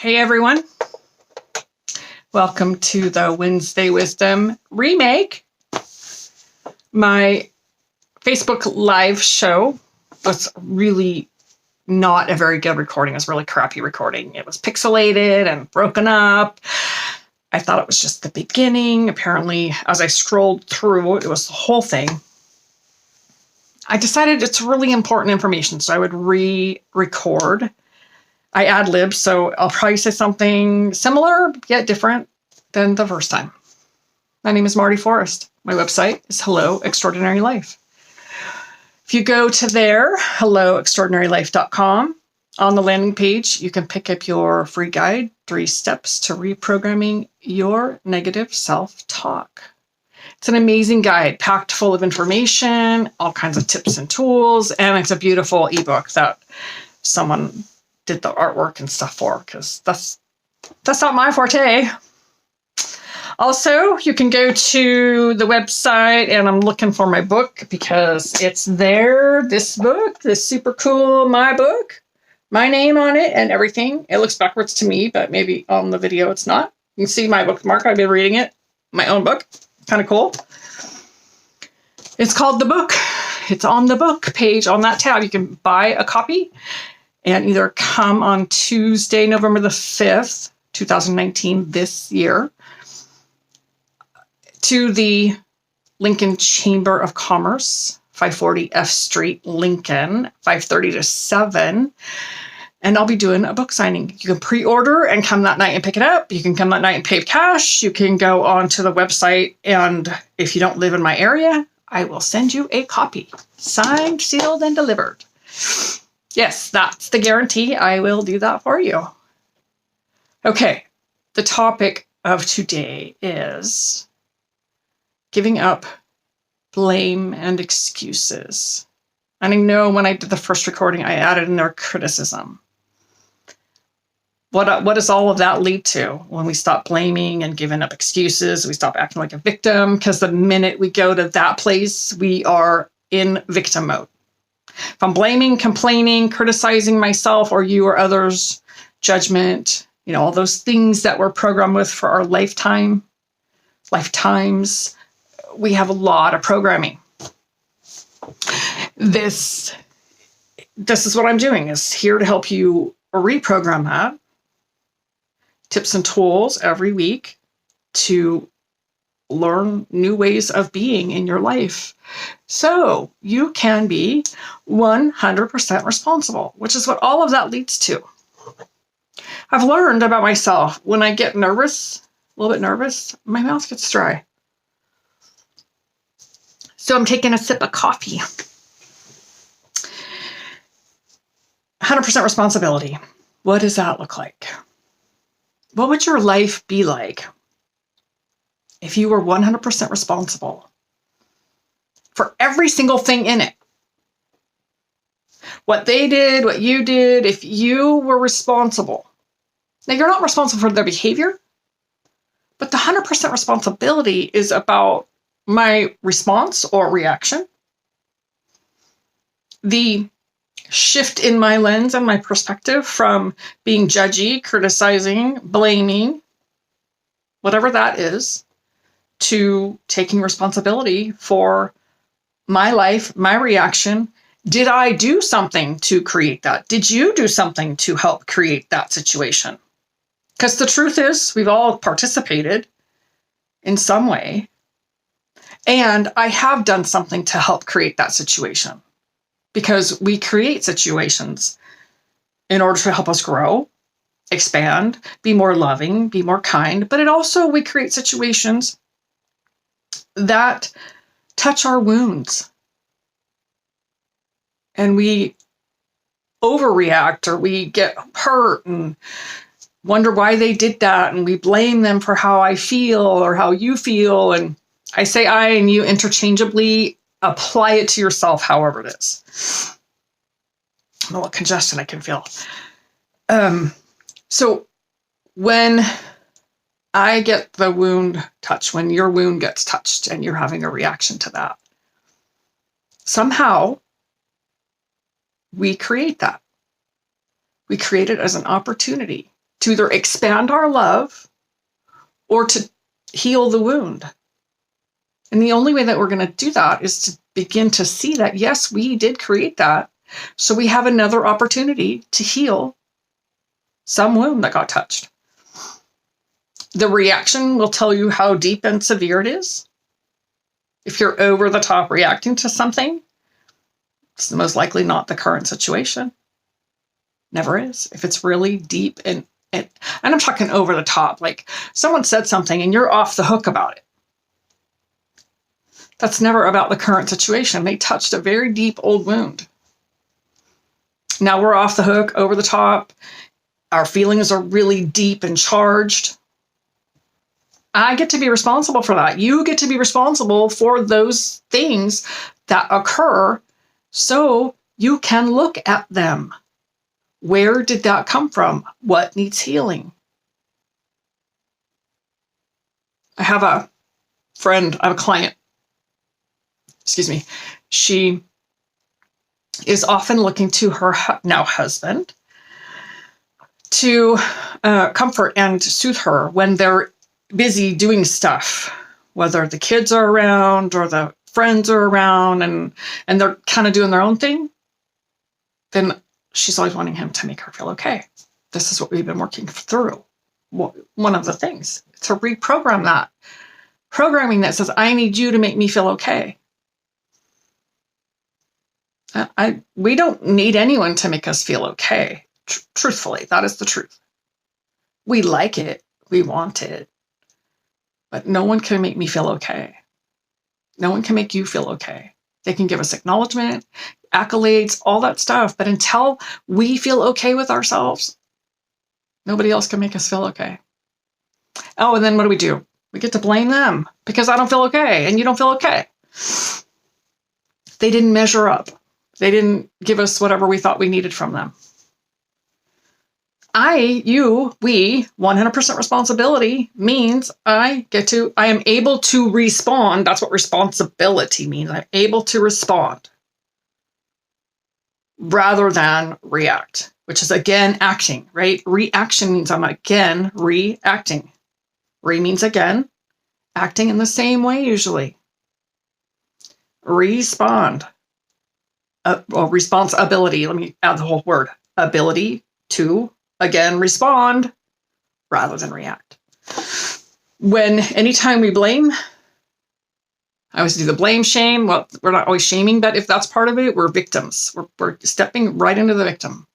Hey everyone, welcome to the Wednesday Wisdom remake. My Facebook live show was really not a very good recording. It was a really crappy recording. It was pixelated and broken up. I thought it was just the beginning. Apparently, as I scrolled through, it was the whole thing. I decided it's really important information, so I would re-record. I ad-lib, so I'll probably say something similar yet different than the first time. My name is Marty Forrest. My website is Hello Extraordinary Life. If you go to there, helloextraordinarylife.com, on the landing page, you can pick up your free guide, 3 Steps to Reprogramming Your Negative Self-Talk. It's an amazing guide, packed full of information, all kinds of tips and tools, and it's a beautiful ebook that someone did the artwork and stuff for, because that's not my forte. Also, you can go to the website, and I'm looking for my book because it's there. This book, this super cool my book, my name on it and everything. It looks backwards to me, but maybe on the video it's not. You can see my bookmark. I've been reading it, my own book. Kind of cool. It's called The Book. It's on the book page on that tab. You can buy a copy and either come on Tuesday, November the 5th, 2019, this year, to the Lincoln Chamber of Commerce, 540 F Street, Lincoln, 5:30 to 7. And I'll be doing a book signing. You can pre-order and come that night and pick it up. You can come that night and pay cash. You can go onto the website, and if you don't live in my area, I will send you a copy, signed, sealed, and delivered. Yes, that's the guarantee. I will do that for you. Okay, the topic of today is giving up blame and excuses. And I know when I did the first recording, I added in there criticism. What does all of that lead to? When we stop blaming and giving up excuses, we stop acting like a victim, because the minute we go to that place, we are in victim mode. If I'm blaming, complaining, criticizing myself or you or others, judgment, all those things that we're programmed with for our lifetimes, we have a lot of programming. This is what I'm doing, is here to help you reprogram that. Tips and tools every week to learn new ways of being in your life, so you can be 100% responsible, which is what all of that leads to. I've learned about myself, when I get nervous, a little bit nervous, my mouth gets dry. So I'm taking a sip of coffee. 100% responsibility. What does that look like? What would your life be like if you were 100% responsible for every single thing in it? What they did, what you did, if you were responsible. Now, you're not responsible for their behavior, but the 100% responsibility is about my response or reaction, the shift in my lens and my perspective from being judgy, criticizing, blaming, whatever that is, to taking responsibility for my life, my reaction. Did I do something to create that? Did you do something to help create that situation? Because the truth is, we've all participated in some way. And I have done something to help create that situation, because we create situations in order to help us grow, expand, be more loving, be more kind. But we create situations that touch our wounds. And we overreact, or we get hurt and wonder why they did that. And we blame them for how I feel or how you feel. And I say I and you interchangeably. Apply it to yourself, however it is. I don't know what congestion I can feel. So when I get the wound touched, when your wound gets touched and you're having a reaction to that, somehow we create that. We create it as an opportunity to either expand our love or to heal the wound. And the only way that we're going to do that is to begin to see that, yes, we did create that. So we have another opportunity to heal some wound that got touched. The reaction will tell you how deep and severe it is. If you're over the top reacting to something, it's most likely not the current situation. Never is. If it's really deep and I'm talking over the top, like someone said something and you're off the hook about it. That's never about the current situation. They touched a very deep old wound. Now we're off the hook, over the top. Our feelings are really deep and charged. I get to be responsible for that. You get to be responsible for those things that occur so you can look at them. Where did that come from? What needs healing? I have a friend, I have a client, she is often looking to her now husband to comfort and soothe her when they're busy doing stuff, whether the kids are around or the friends are around and they're kind of doing their own thing. Then she's always wanting him to make her feel okay. This is what we've been working through. One of the things to reprogram that. Programming that says, I need you to make me feel okay. We don't need anyone to make us feel okay. Truthfully, that is the truth. We like it. We want it. But no one can make me feel okay. No one can make you feel okay. They can give us acknowledgement, accolades, all that stuff. But until we feel okay with ourselves, nobody else can make us feel okay. Oh, and then what do? We get to blame them because I don't feel okay and you don't feel okay. They didn't measure up. They didn't give us whatever we thought we needed from them. We, 100% responsibility means I am able to respond. That's what responsibility means. I'm able to respond rather than react, which is again acting, right? Reaction means I'm again reacting. Re means again, acting in the same way usually. Respond. Responsibility. Let me add the whole word. Ability to, again, respond rather than react. Anytime we blame, I always do the blame shame. Well, we're not always shaming, but if that's part of it, we're victims. We're stepping right into the victim.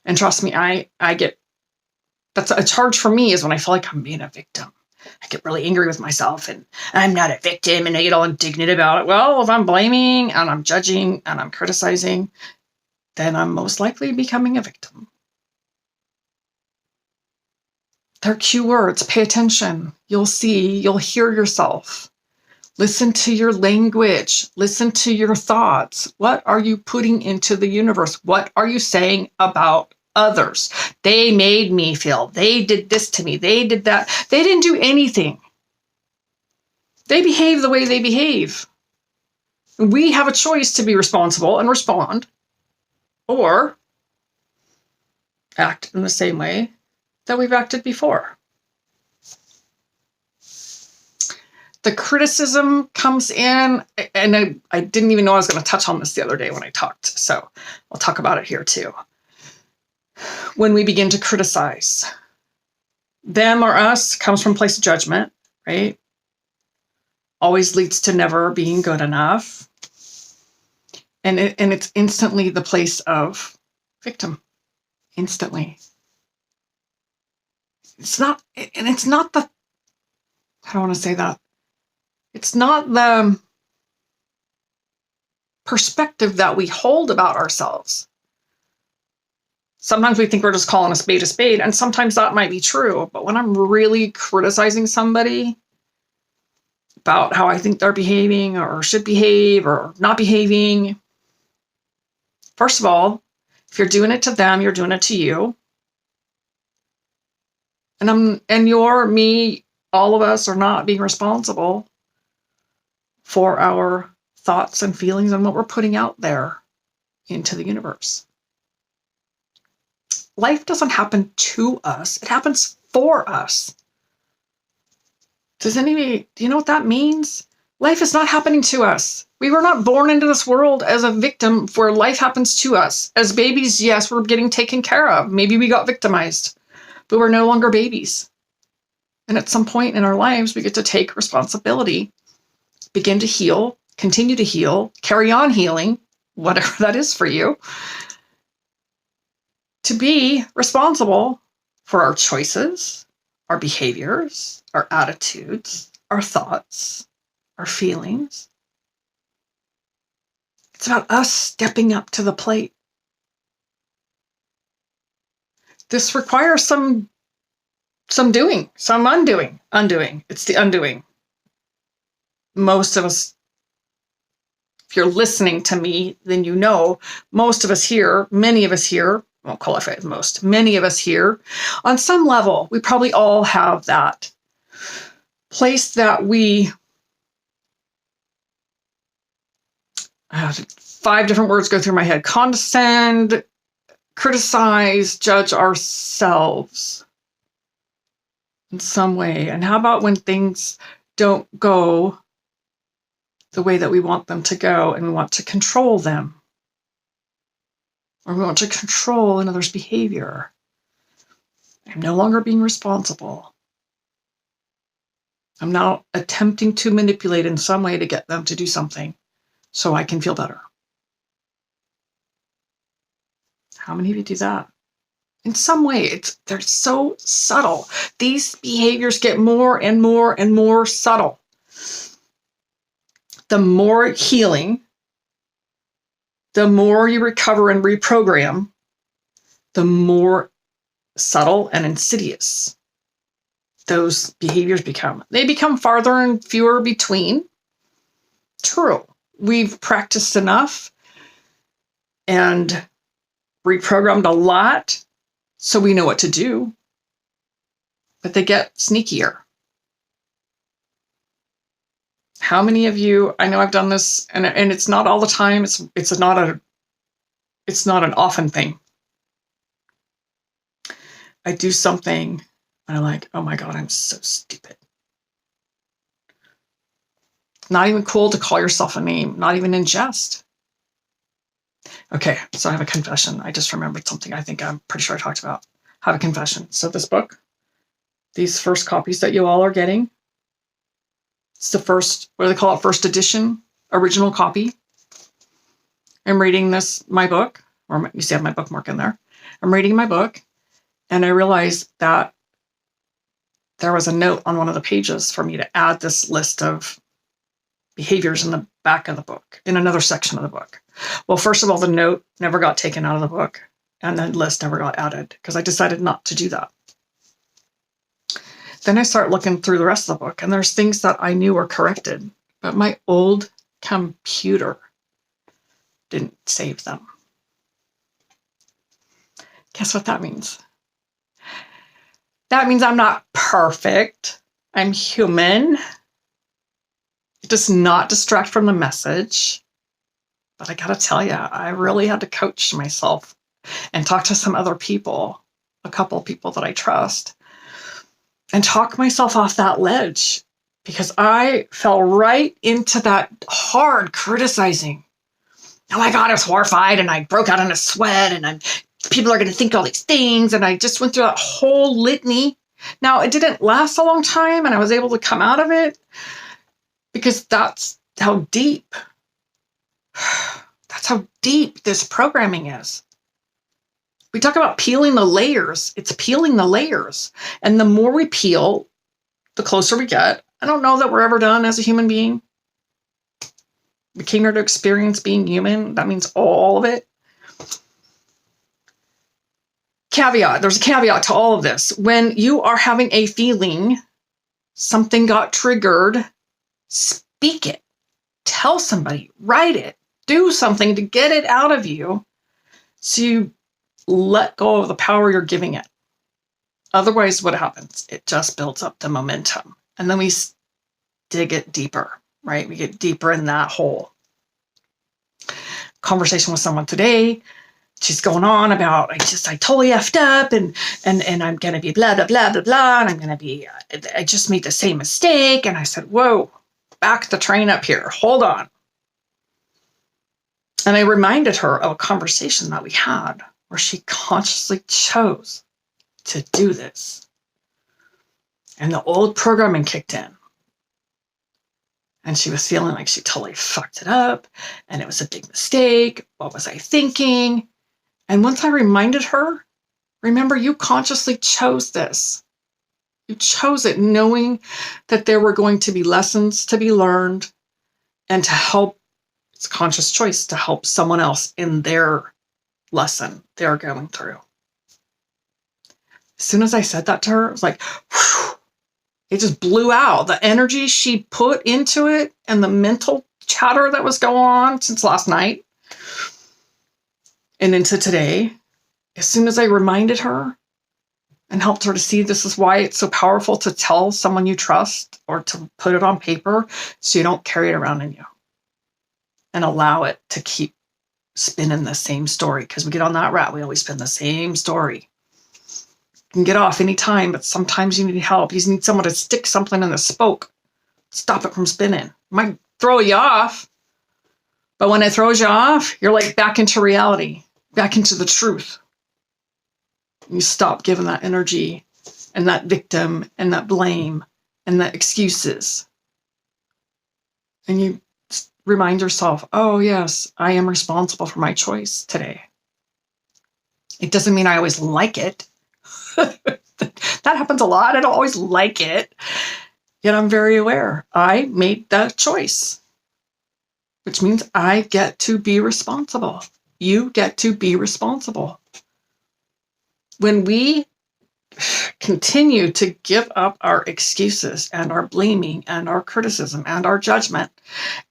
And trust me, that's a charge for me is when I feel like I'm being a victim. I get really angry with myself and I'm not a victim and I get all indignant about it. Well, if I'm blaming and I'm judging and I'm criticizing, then I'm most likely becoming a victim. They're cue words. Pay attention. You'll hear yourself. Listen to your language. Listen to your thoughts. What are you putting into the universe? What are you saying about others? They made me feel. They did this to me. They did that. They didn't do anything. They behave the way they behave. We have a choice to be responsible and respond or act in the same way that we've acted before. The criticism comes in, and I didn't even know I was going to touch on this the other day when I talked, so I'll talk about it here too. When we begin to criticize, them or us comes from a place of judgment, right? Always leads to never being good enough. And it's instantly the place of victim. Instantly. It's not the, I don't want to say that. It's not the perspective that we hold about ourselves. Sometimes we think we're just calling a spade, and sometimes that might be true. But when I'm really criticizing somebody about how I think they're behaving or should behave or not behaving, first of all, if you're doing it to them, you're doing it to you. And you're me, all of us are not being responsible for our thoughts and feelings and what we're putting out there into the universe. life doesn't happen to us. It happens for us. Do you know what that means? Life is not happening to us. We were not born into this world as a victim where life happens to us. As babies, yes, we're getting taken care of. Maybe we got victimized, but we're no longer babies. And at some point in our lives, we get to take responsibility, begin to heal, continue to heal, carry on healing, whatever that is for you, to be responsible for our choices, our behaviors, our attitudes, our thoughts, our feelings. It's about us stepping up to the plate. This requires some doing, some undoing. It's the undoing. Most of us, if you're listening to me, then you know most of us here, many of us here, I won't qualify as most, many of us here, on some level, we probably all have that place that we, 5 different words go through my head: condescend, criticize, judge ourselves in some way. And how about when things don't go the way that we want them to go and we want to control them? Or we want to control another's behavior. I'm no longer being responsible. I'm now attempting to manipulate in some way to get them to do something so I can feel better. How many of you do that? In some way, they're so subtle. These behaviors get more and more and more subtle. The more healing, the more you recover and reprogram, the more subtle and insidious those behaviors become. They become farther and fewer between. True. We've practiced enough and reprogrammed a lot, so we know what to do. But they get sneakier. How many of you, I know I've done this, and it's not all the time, it's not an often thing. I do something and I'm like, oh my God, I'm so stupid. Not even cool to call yourself a name, not even in jest. Okay, so I have a confession. I just remembered something I'm pretty sure I talked about. I have a confession. So this book, these first copies that you all are getting, it's the first, what do they call it? First edition, original copy. I'm reading my book, or you see I have my bookmark in there. I'm reading my book, and I realized that there was a note on one of the pages for me to add this list of behaviors in the back of the book, in another section of the book. Well, first of all, the note never got taken out of the book, and the list never got added because I decided not to do that. Then I start looking through the rest of the book, and there's things that I knew were corrected, but my old computer didn't save them. Guess what that means? That means I'm not perfect. I'm human. It does not distract from the message. But I gotta tell you, I really had to coach myself and talk to some other people, a couple of people that I trust, and talk myself off that ledge, because I fell right into that hard criticizing. Oh my God, I was horrified and I broke out in a sweat and people are going to think all these things. And I just went through that whole litany. Now, it didn't last a long time and I was able to come out of it because that's how deep this programming is. We talk about peeling the layers. It's peeling the layers. And the more we peel, the closer we get. I don't know that we're ever done as a human being. We came here to experience being human. That means all of it. Caveat. There's a caveat to all of this. When you are having a feeling, something got triggered, speak it. Tell somebody. Write it. Do something to get it out of you so you let go of the power you're giving it. Otherwise, what happens? It just builds up the momentum. And then we dig it deeper, right? We get deeper in that hole. Conversation with someone today she's going on about, I totally effed up and I'm going to be blah, blah, blah, blah, blah. And I just made the same mistake. And I said, whoa, back the train up here. Hold on. And I reminded her of a conversation that we had where she consciously chose to do this. And the old programming kicked in. And she was feeling like she totally fucked it up. And it was a big mistake. What was I thinking? And once I reminded her, remember, you consciously chose this. You chose it knowing that there were going to be lessons to be learned and to help. It's a conscious choice to help someone else in their lesson they're going through. As soon as I said that to her, it was like, whew, it just blew out. The energy she put into it and the mental chatter that was going on since last night and into today, as soon as I reminded her and helped her to see this is why it's so powerful to tell someone you trust or to put it on paper so you don't carry it around in you and allow it to keep spinning the same story. Because we get on that route, we always spin the same story. You can get off anytime, but sometimes you need help. You need someone to stick something in the spoke, stop it from spinning. It might throw you off, but when it throws you off, you're like back into reality, back into the truth. You stop giving that energy and that victim and that blame and that excuses. And you remind yourself, oh yes, I am responsible for my choice today. It doesn't mean I always like it. That happens a lot. I don't always like it. Yet I'm very aware. I made that choice, which means I get to be responsible. You get to be responsible. When we continue to give up our excuses and our blaming and our criticism and our judgment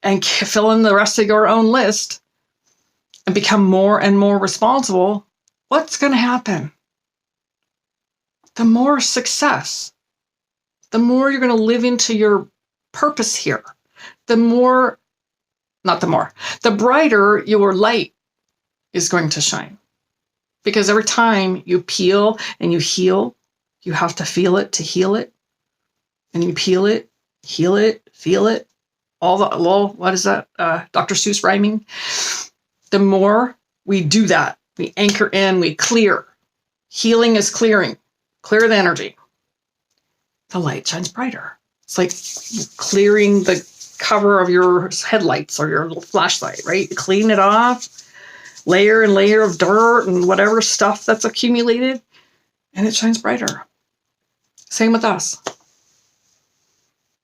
and fill in the rest of your own list and become more and more responsible, what's going to happen? The more success, the more you're going to live into your purpose here, the brighter your light is going to shine. Because every time you peel and you heal, you have to feel it to heal it. And you peel it, heal it, feel it. What is that? Dr. Seuss rhyming. The more we do that, we anchor in, we clear. Healing is clearing. Clear the energy. The light shines brighter. It's like clearing the cover of your headlights or your little flashlight, right? You clean it off, layer and layer of dirt and whatever stuff that's accumulated, and it shines brighter. Same with us.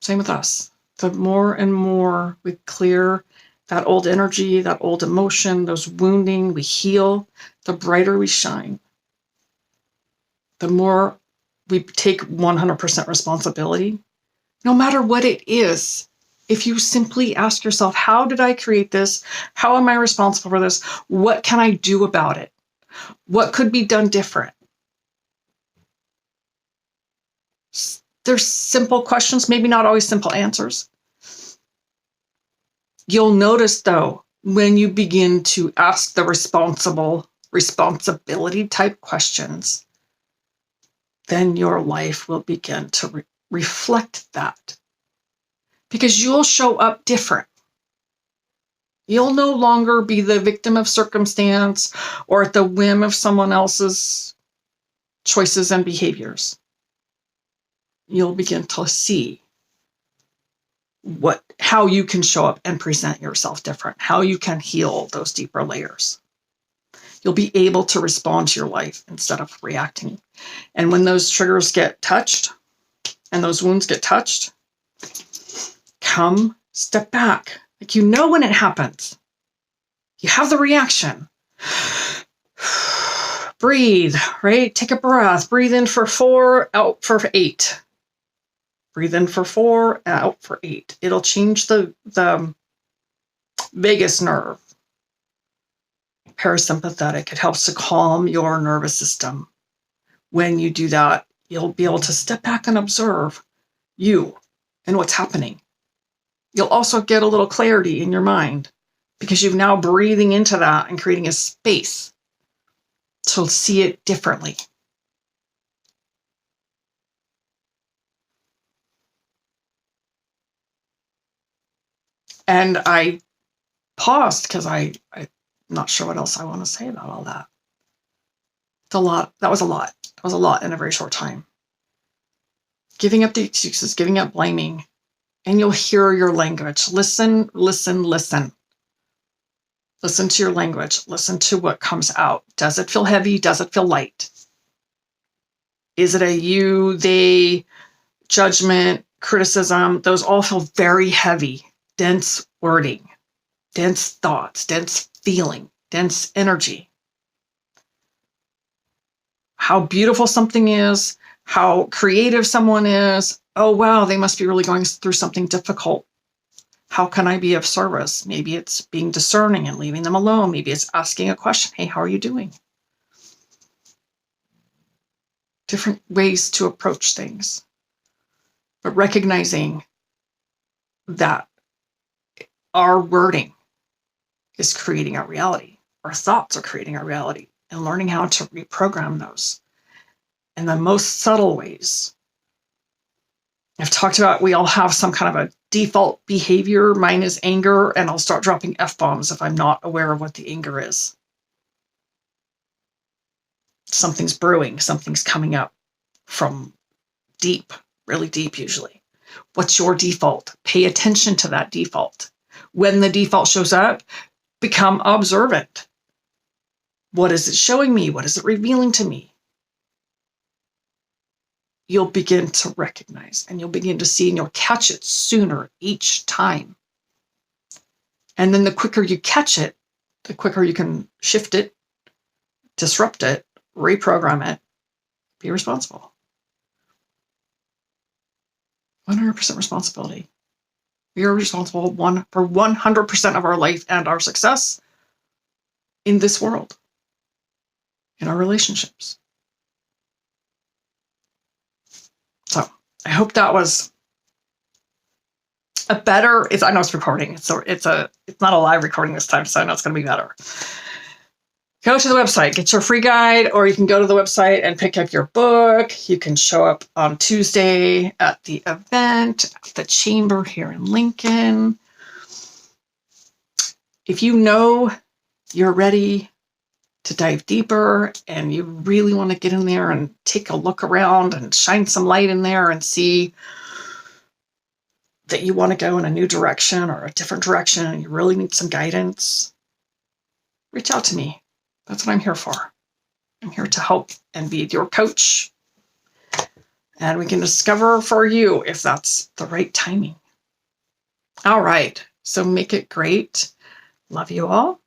Same with us. The more and more we clear that old energy, that old emotion, those wounding, we heal, the brighter we shine. The more we take 100% responsibility, no matter what it is. If you simply ask yourself, how did I create this? How am I responsible for this? What can I do about it? What could be done different? There's simple questions, maybe not always simple answers. You'll notice, though, when you begin to ask the responsibility type questions, then your life will begin to reflect that. Because you'll show up different. You'll no longer be the victim of circumstance or at the whim of someone else's choices and behaviors. You'll begin to see how you can show up and present yourself different, how you can heal those deeper layers. You'll be able to respond to your life instead of reacting. And when those triggers get touched and those wounds get touched, step back. Like, you know when it happens. You have the reaction. Breathe, right? Take a breath. Breathe in for 4, out for 8. Breathe in for 4, out for 8. It'll change the vagus nerve. Parasympathetic. It helps to calm your nervous system. When you do that, you'll be able to step back and observe you and what's happening. You'll also get a little clarity in your mind because you've now breathing into that and creating a space to see it differently. And I paused because I'm not sure what else I want to say about all that. It's a lot. That was a lot. That was a lot in a very short time. Giving up the excuses, giving up blaming, and you'll hear your language. Listen, listen, listen. Listen to your language. Listen to what comes out. Does it feel heavy? Does it feel light? Is it a you, they, judgment, criticism? Those all feel very heavy, dense wording, dense thoughts, dense feeling, dense energy. How beautiful something is, how creative someone is. Oh, wow, they must be really going through something difficult. How can I be of service? Maybe it's being discerning and leaving them alone. Maybe it's asking a question. Hey, how are you doing? Different ways to approach things. But recognizing that our wording is creating our reality. Our thoughts are creating our reality, and learning how to reprogram those in the most subtle ways. I've talked about we all have some kind of a default behavior. Mine is anger, and I'll start dropping F-bombs if I'm not aware of what the anger is. Something's brewing, something's coming up from deep, really deep usually. What's your default? Pay attention to that default. When the default shows up, become observant. What is it showing me? What is it revealing to me? You'll begin to recognize, and you'll begin to see, and you'll catch it sooner each time. And then the quicker you catch it, the quicker you can shift it, disrupt it, reprogram it, be responsible. 100% responsibility. We are responsible for 100% of our life and our success in this world, in our relationships. So I hope that was a better. I know it's recording. It's not a live recording this time, so I know it's going to be better. Go to the website, get your free guide, or you can go to the website and pick up your book. You can show up on Tuesday at the event at the Chamber here in Lincoln. If you know you're ready to dive deeper and you really want to get in there and take a look around and shine some light in there and see that you want to go in a new direction or a different direction and you really need some guidance, reach out to me. That's what I'm here for. I'm here to help and be your coach. And we can discover for you if that's the right timing. All right. So make it great. Love you all.